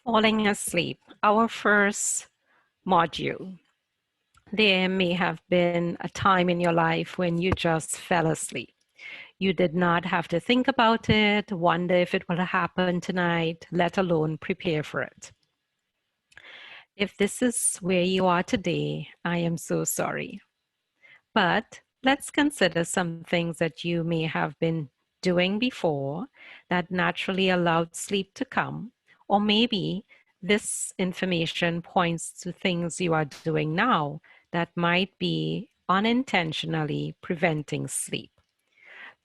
Falling asleep, our first module. There may have been a time in your life when you just fell asleep. You did not have to think about it, wonder if it will happen tonight, let alone prepare for it. If this is where you are today, I am so sorry. But let's consider some things that you may have been doing before that naturally allowed sleep to come, or maybe this information points to things you are doing now that might be unintentionally preventing sleep.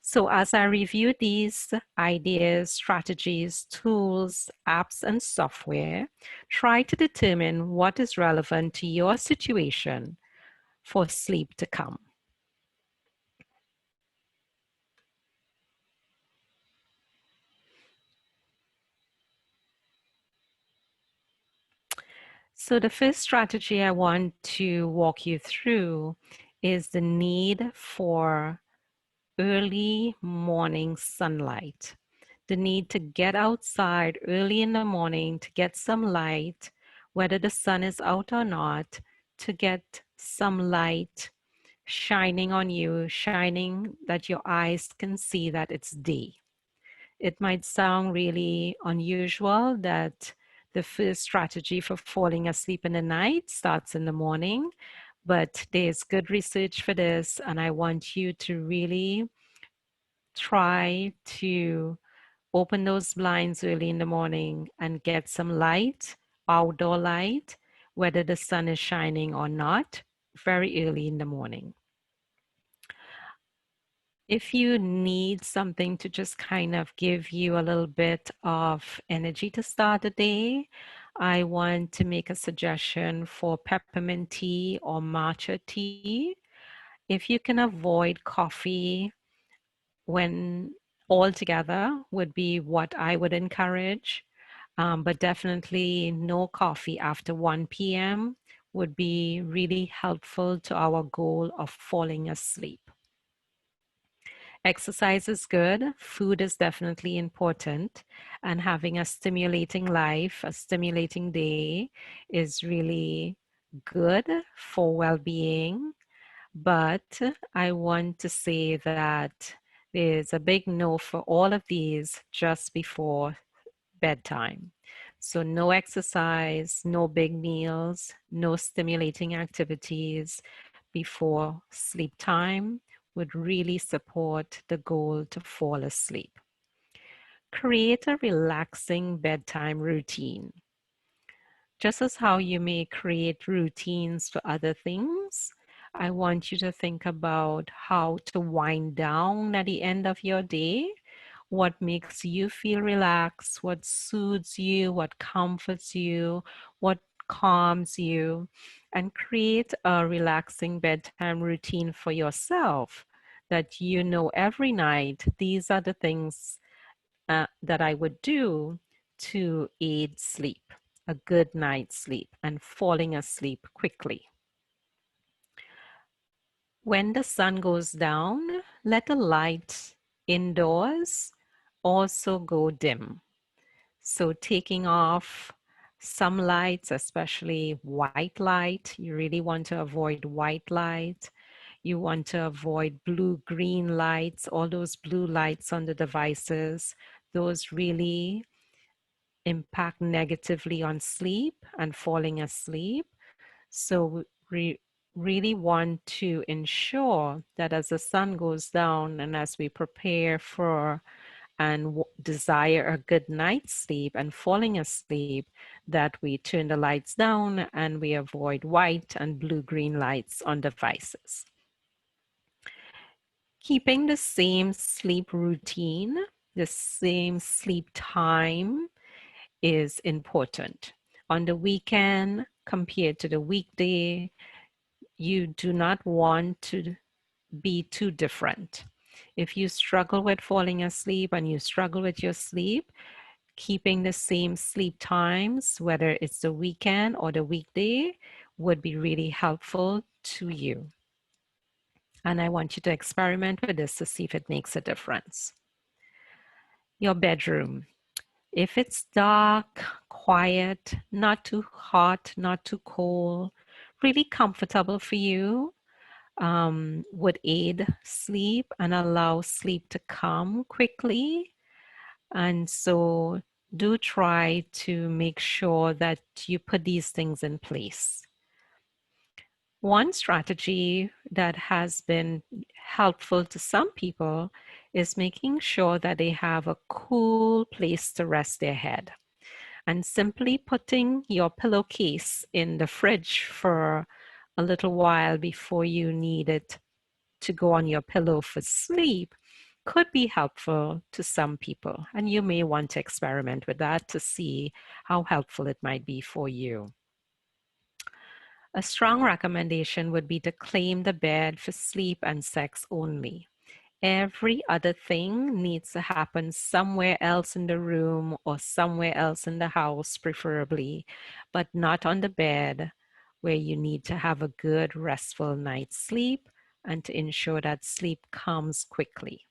So as I review these ideas, strategies, tools, apps, and software, try to determine what is relevant to your situation for sleep to come. So the first strategy I want to walk you through is the need for early morning sunlight. The need to get outside early in the morning to get some light, whether the sun is out or not, to get some light shining on you, shining that your eyes can see that it's day. It might sound really unusual that the first strategy for falling asleep in the night starts in the morning, but there's good research for this, and I want you to really try to open those blinds early in the morning and get some light, outdoor light, whether the sun is shining or not, very early in the morning. If you need something to just kind of give you a little bit of energy to start the day, I want to make a suggestion for peppermint tea or matcha tea. If you can avoid coffee when altogether would be what I would encourage, but definitely no coffee after 1 p.m. would be really helpful to our goal of falling asleep. Exercise is good, food is definitely important, and having a stimulating life, a stimulating day is really good for well-being. But I want to say that there's a big no for all of these just before bedtime. So no exercise, no big meals, no stimulating activities before sleep time would really support the goal to fall asleep. Create a relaxing bedtime routine. Just as how you may create routines for other things, I want you to think about how to wind down at the end of your day. What makes you feel relaxed, what soothes you, what comforts you, what calms you, and create a relaxing bedtime routine for yourself that you know every night, these are the things that I would do to aid sleep, a good night's sleep, and falling asleep quickly. When the sun goes down, let the light indoors also go dim. So taking off some lights, especially white light, you really want to avoid white light. You want to avoid blue-green lights, all those blue lights on the devices. Those really impact negatively on sleep and falling asleep. So we really want to ensure that as the sun goes down and as we prepare for and desire a good night's sleep and falling asleep, that we turn the lights down and we avoid white and blue-green lights on devices. Keeping the same sleep routine, the same sleep time is important. On the weekend compared to the weekday, you do not want to be too different. If you struggle with falling asleep and you struggle with your sleep, keeping the same sleep times, whether it's the weekend or the weekday, would be really helpful to you. And I want you to experiment with this to see if it makes a difference. Your bedroom. If it's dark, quiet, not too hot, not too cold, really comfortable for you, would aid sleep and allow sleep to come quickly. And so do try to make sure that you put these things in place. One strategy that has been helpful to some people is making sure that they have a cool place to rest their head. And simply putting your pillowcase in the fridge for a little while before you need it to go on your pillow for sleep could be helpful to some people. And you may want to experiment with that to see how helpful it might be for you. A strong recommendation would be to claim the bed for sleep and sex only. Every other thing needs to happen somewhere else in the room or somewhere else in the house, preferably, but not on the bed, where you need to have a good, restful night's sleep and to ensure that sleep comes quickly.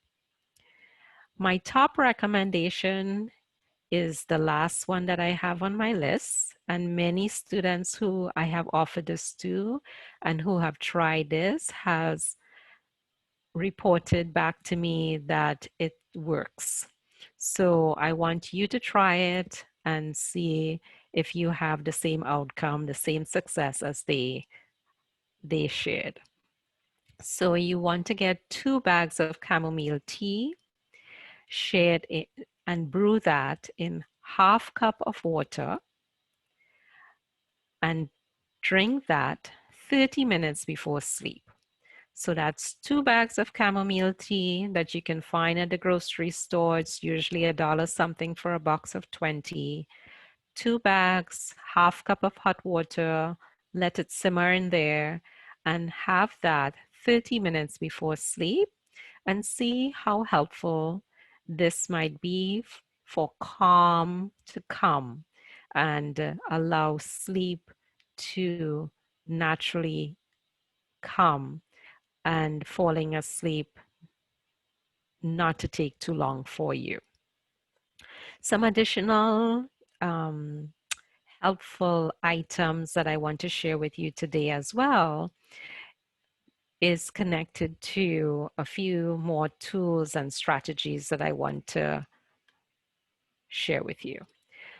My top recommendation is the last one that I have on my list, and many students who I have offered this to and who have tried this has reported back to me that it works. So I want you to try it and see if you have the same outcome, the same success as they shared. So you want to get 2 bags of chamomile tea, share it and brew that in half cup of water and drink that 30 minutes before sleep. So that's 2 bags of chamomile tea that you can find at the grocery store. It's usually $1 something for a box of 20. 2 bags, half cup of hot water, let it simmer in there and have that 30 minutes before sleep and see how helpful this might be for calm to come and allow sleep to naturally come and falling asleep not to take too long for you. Some additional helpful items that I want to share with you today as well is connected to a few more tools and strategies that I want to share with you.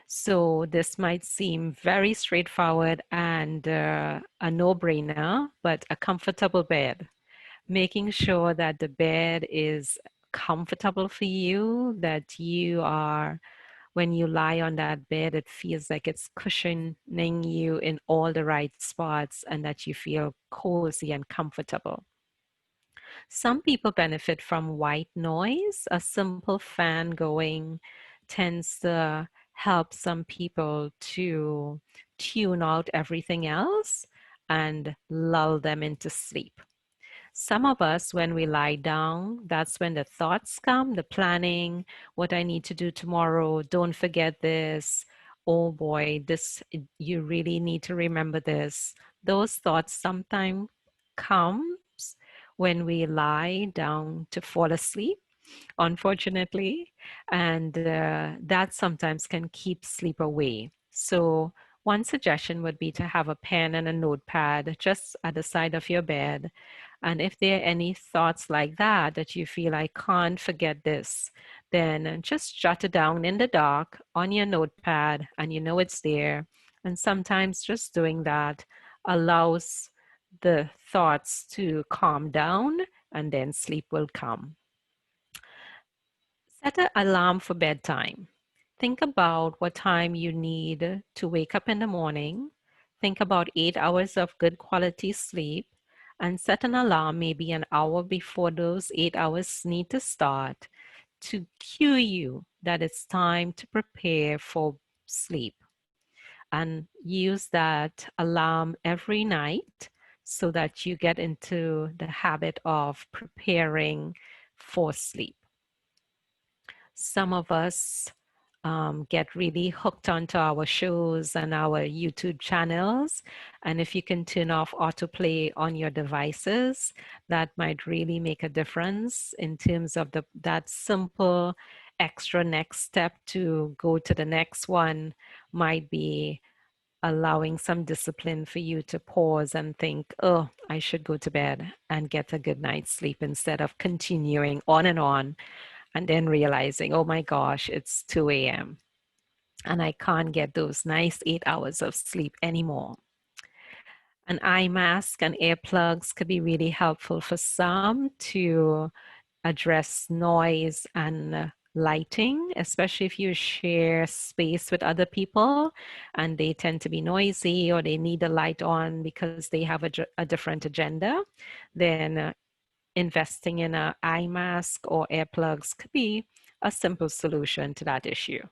So this might seem very straightforward and a no-brainer, but a comfortable bed. Making sure that the bed is comfortable for you, that you are, when you lie on that bed, it feels like it's cushioning you in all the right spots and that you feel cozy and comfortable. Some people benefit from white noise. A simple fan going tends to help some people to tune out everything else and lull them into sleep. Some of us, when we lie down, that's when the thoughts come, the planning, what I need to do tomorrow, don't forget this, oh boy, this, you really need to remember this. Those thoughts sometimes comes when we lie down to fall asleep, unfortunately, and that sometimes can keep sleep away. So one suggestion would be to have a pen and a notepad just at the side of your bed. And if there are any thoughts like that, that you feel, I can't forget this, then just jot it down in the dark on your notepad and you know it's there. And sometimes just doing that allows the thoughts to calm down and then sleep will come. Set an alarm for bedtime. Think about what time you need to wake up in the morning. Think about 8 hours of good quality sleep and set an alarm maybe an hour before those 8 hours need to start to cue you that it's time to prepare for sleep. And use that alarm every night so that you get into the habit of preparing for sleep. Some of us get really hooked onto our shows and our YouTube channels. And if you can turn off autoplay on your devices, that might really make a difference in terms of that simple extra next step to go to the next one might be allowing some discipline for you to pause and think, oh, I should go to bed and get a good night's sleep instead of continuing on and then realizing, oh my gosh, it's 2 a.m. and I can't get those nice 8 hours of sleep anymore. An eye mask and earplugs could be really helpful for some to address noise and lighting, especially if you share space with other people and they tend to be noisy or they need the light on because they have a different agenda. Then investing in an eye mask or earplugs could be a simple solution to that issue.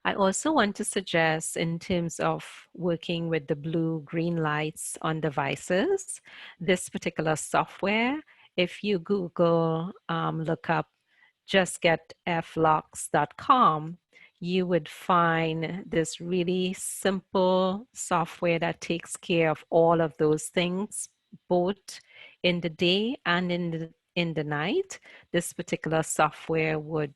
I also want to suggest, in terms of working with the blue-green lights on devices, this particular software, if you Google, look up justgetflocks.com, you would find this really simple software that takes care of all of those things, both in the day and in the night. This particular software would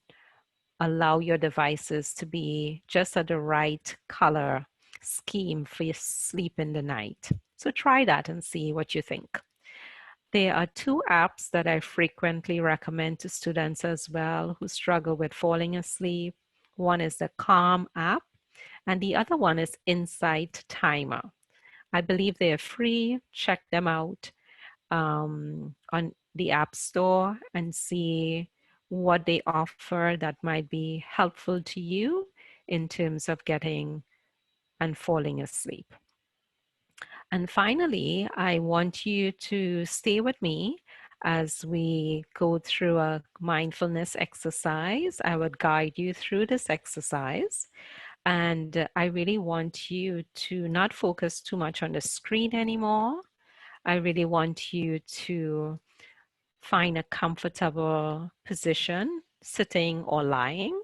allow your devices to be just at the right color scheme for your sleep in the night. So try that and see what you think. There are 2 apps that I frequently recommend to students as well who struggle with falling asleep. One is the Calm app, and the other one is Insight Timer. I believe they are free. Check them out on the App Store and see what they offer that might be helpful to you in terms of getting and falling asleep. And finally, I want you to stay with me as we go through a mindfulness exercise. I would guide you through this exercise. And I really want you to not focus too much on the screen anymore. I really want you to find a comfortable position, sitting or lying,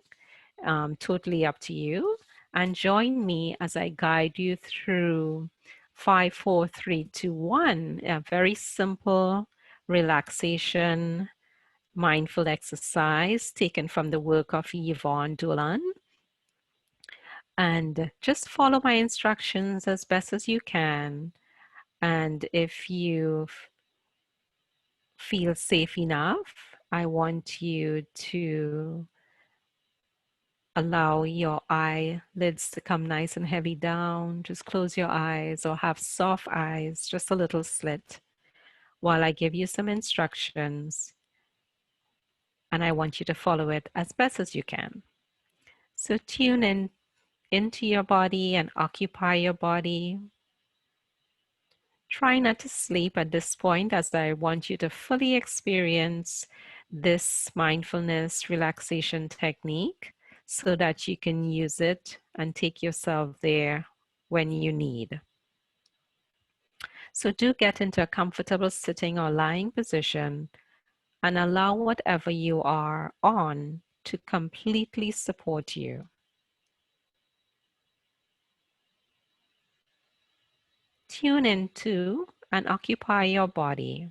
totally up to you. And join me as I guide you through 5, 4, 3, 2, 1, a very simple relaxation, mindful exercise taken from the work of Yvonne Dolan. And just follow my instructions as best as you can. And if you feel safe enough, I want you to allow your eyelids to come nice and heavy down. Just close your eyes or have soft eyes, just a little slit, while I give you some instructions. And I want you to follow it as best as you can. So tune in into your body and occupy your body. Try not to sleep at this point, as I want you to fully experience this mindfulness relaxation technique so that you can use it and take yourself there when you need. So do get into a comfortable sitting or lying position and allow whatever you are on to completely support you. Tune into and occupy your body.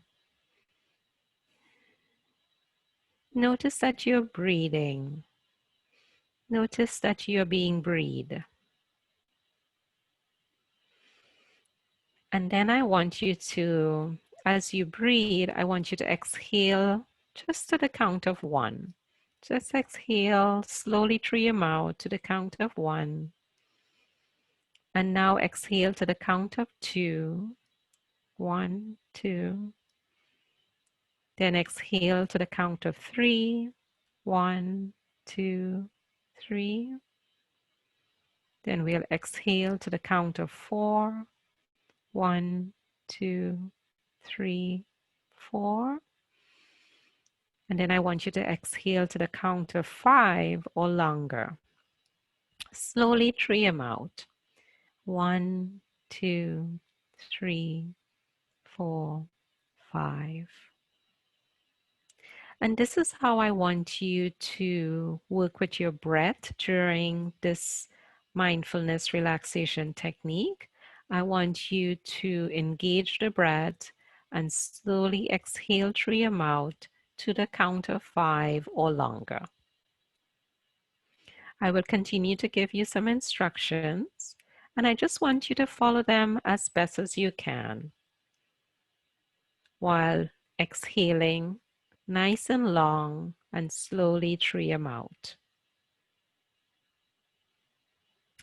Notice that you're breathing. Notice that you're being breathed. And then I want you to, as you breathe, I want you to exhale just to the count of 1. Just exhale slowly through your mouth to the count of 1. And now exhale to the count of 2. 1, 2. Then exhale to the count of 3. 1, 2, 3. Then we'll exhale to the count of 4. 1, 2, 3, 4. And then I want you to exhale to the count of 5 or longer. Slowly through your mouth. 1, 2, 3, 4, 5. And this is how I want you to work with your breath during this mindfulness relaxation technique. I want you to engage the breath and slowly exhale through your mouth to the count of 5 or longer. I will continue to give you some instructions, and I just want you to follow them as best as you can while exhaling nice and long and slowly through your mouth.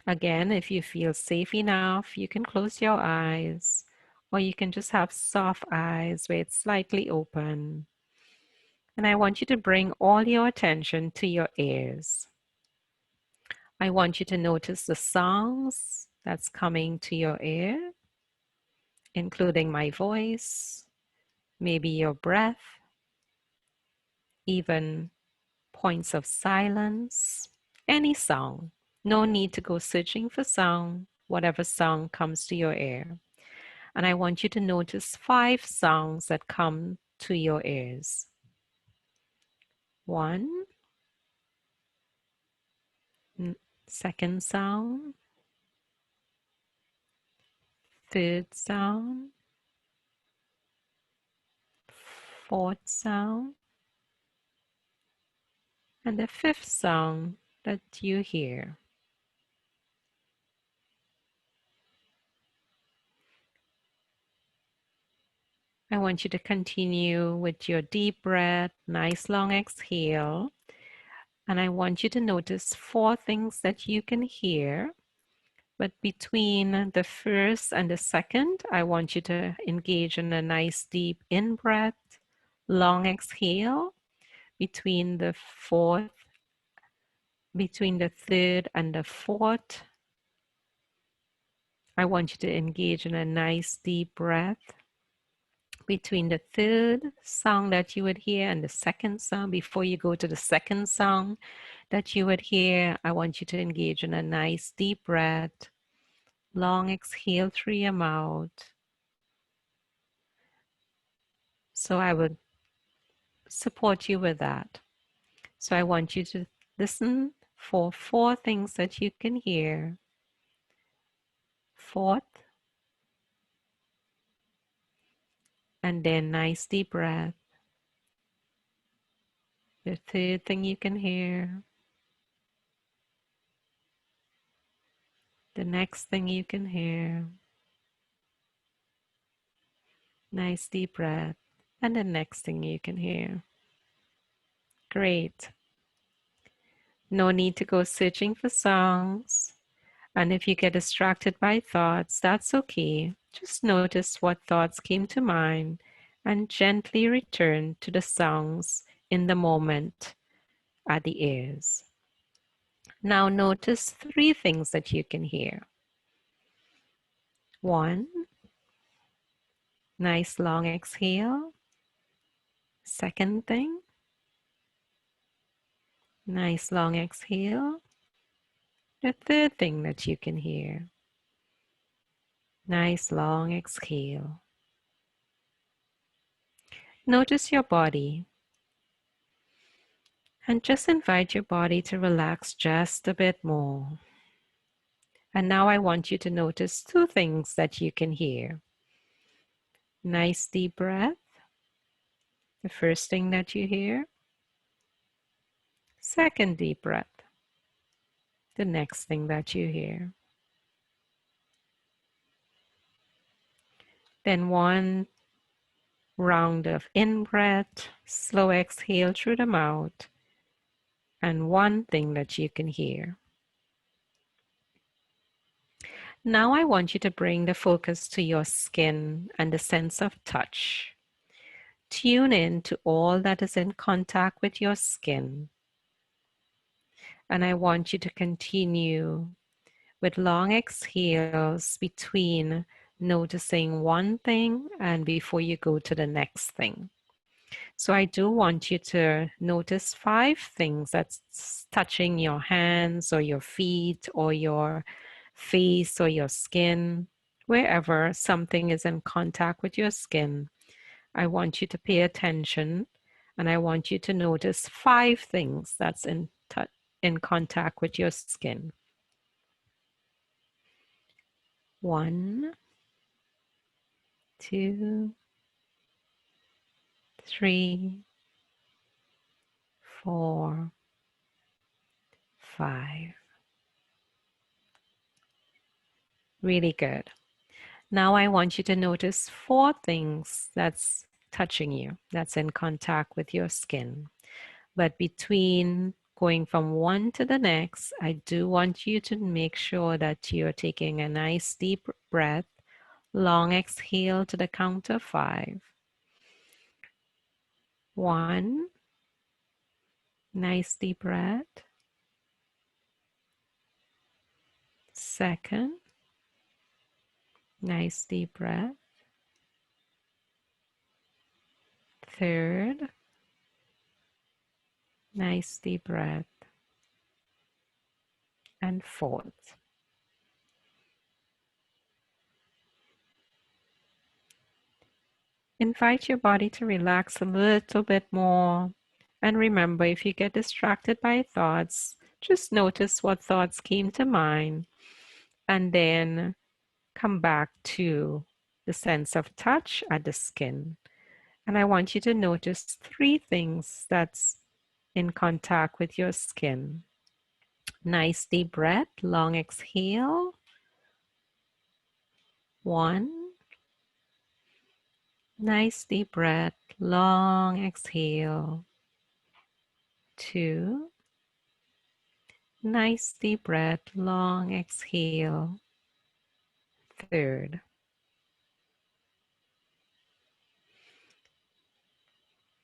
Again, if you feel safe enough, you can close your eyes, or you can just have soft eyes where it's slightly open. And I want you to bring all your attention to your ears. I want you to notice the sounds that's coming to your ear, including my voice, maybe your breath, even points of silence, any sound. No need to go searching for sound, whatever sound comes to your ear. And I want you to notice 5 sounds that come to your ears. 1, second sound, third sound, fourth sound, and the 5th sound that you hear. I want you to continue with your deep breath, nice long exhale. And I want you to notice 4 things that you can hear. But between the first and the second, I want you to engage in a nice deep in-breath, long exhale. Between the third and the fourth, I want you to engage in a nice deep breath. Between the third sound that you would hear and the second sound, before you go to the second sound that you would hear, I want you to engage in a nice deep breath, long exhale through your mouth. So I would support you with that. So I want you to listen for 4 things that you can hear. Fourth, and then nice deep breath. The third thing you can hear. The next thing you can hear. Nice deep breath. And the next thing you can hear. Great. No need to go searching for songs. And if you get distracted by thoughts, that's okay. Just notice what thoughts came to mind and gently return to the songs in the moment at the ears. Now notice 3 things that you can hear. 1, nice long exhale. Second thing, nice long exhale. The third thing that you can hear, nice long exhale. Notice your body and just invite your body to relax just a bit more. And now I want you to notice 2 things that you can hear. Nice deep breath, the first thing that you hear. Second deep breath, the next thing that you hear. Then 1 round of in-breath, slow exhale through the mouth, and 1 thing that you can hear. Now I want you to bring the focus to your skin and the sense of touch. Tune in to all that is in contact with your skin. And I want you to continue with long exhales between noticing 1 thing and before you go to the next thing. So I do want you to notice 5 things that's touching your hands or your feet or your face or your skin. Wherever something is in contact with your skin, I want you to pay attention and I want you to notice 5 things that's in contact with your skin. 1, 2, 3, 4, 5. Really good. Now I want you to notice 4 things that's touching you, that's in contact with your skin. But between going from one to the next, I do want you to make sure that you're taking a nice deep breath, long exhale to the count of 5. 1, nice deep breath. Second, nice deep breath. Third, nice deep breath. And fourth. Invite your body to relax a little bit more. And remember, if you get distracted by thoughts, just notice what thoughts came to mind and then come back to the sense of touch at the skin. And I want you to notice 3 things that's in contact with your skin. Nice deep breath, long exhale. 1. Nice deep breath, long exhale. 2. Nice deep breath, long exhale. 3rd.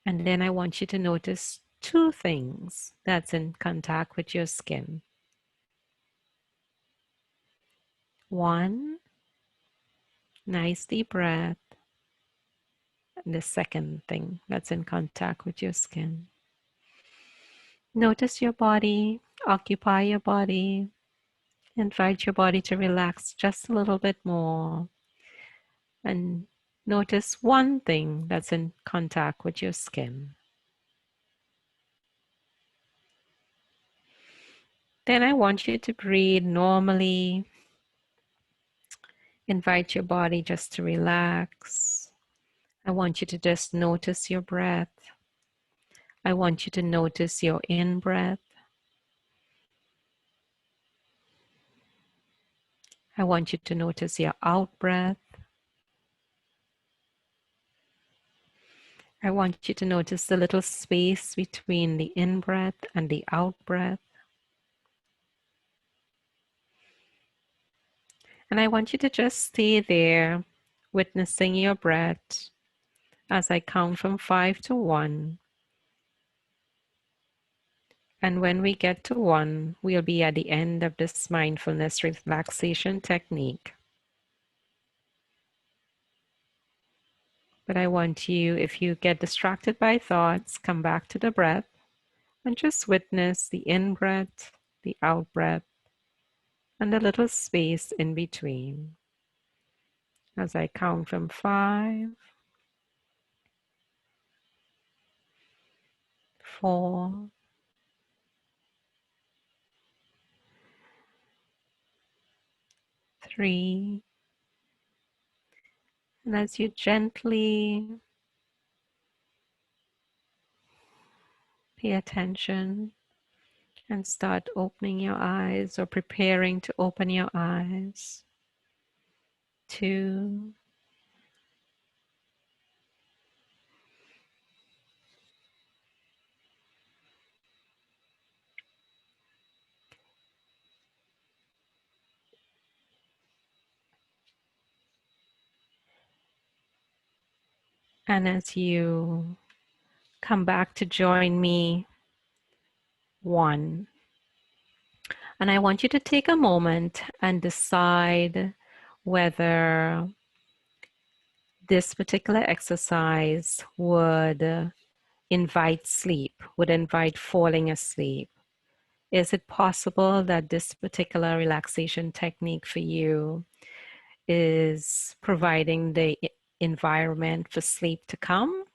And then I want you to notice 2 things that's in contact with your skin. 1, nice deep breath. And the second thing that's in contact with your skin. Notice your body, occupy your body. Invite your body to relax just a little bit more. And notice one thing that's in contact with your skin. Then I want you to breathe normally. Invite your body just to relax. I want you to just notice your breath. I want you to notice your in-breath. I want you to notice your out-breath. I want you to notice the little space between the in-breath and the out-breath. And I want you to just stay there, witnessing your breath as I count from 5 to 1. And when we get to 1, we'll be at the end of this mindfulness relaxation technique. But I want you, if you get distracted by thoughts, come back to the breath and just witness the in-breath, the out-breath, and the little space in between. As I count from 5, 4, 3, and as you gently pay attention and start opening your eyes or preparing to open your eyes. 2, and as you come back to join me, 1. And I want you to take a moment and decide whether this particular exercise would invite sleep, would invite falling asleep. Is it possible that this particular relaxation technique for you is providing the environment for sleep to come?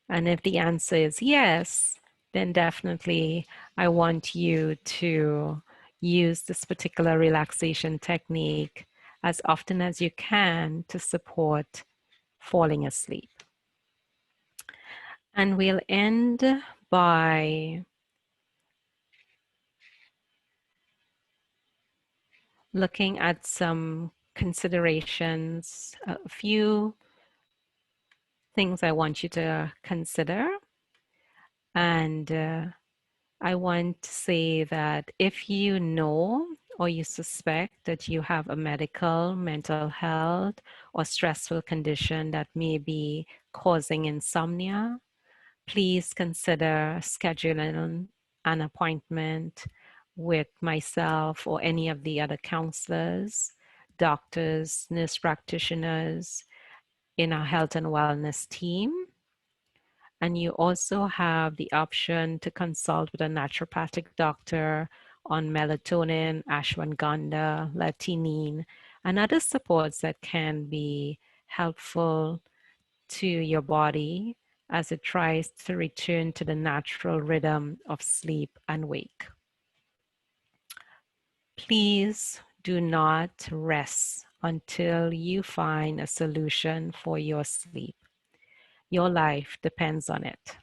And if the answer is yes, then definitely I want you to use this particular relaxation technique as often as you can to support falling asleep. And we'll end by looking at some considerations, a few things I want you to consider. And I want to say that if you know or you suspect that you have a medical, mental health, or stressful condition that may be causing insomnia, please consider scheduling an appointment with myself or any of the other counselors, doctors, nurse practitioners in our health and wellness team. And you also have the option to consult with a naturopathic doctor on melatonin, ashwagandha, lutein, and other supports that can be helpful to your body as it tries to return to the natural rhythm of sleep and wake. Please do not rest until you find a solution for your sleep. Your life depends on it.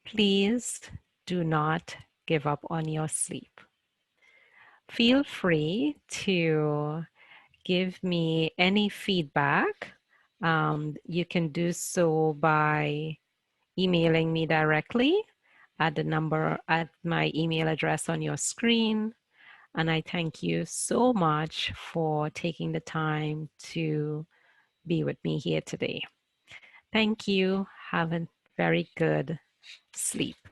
Please do not give up on your sleep. Feel free to give me any feedback. You can do so by emailing me directly at the number at my email address on your screen. And I thank you so much for taking the time to be with me here today. Thank you. Have a very good sleep.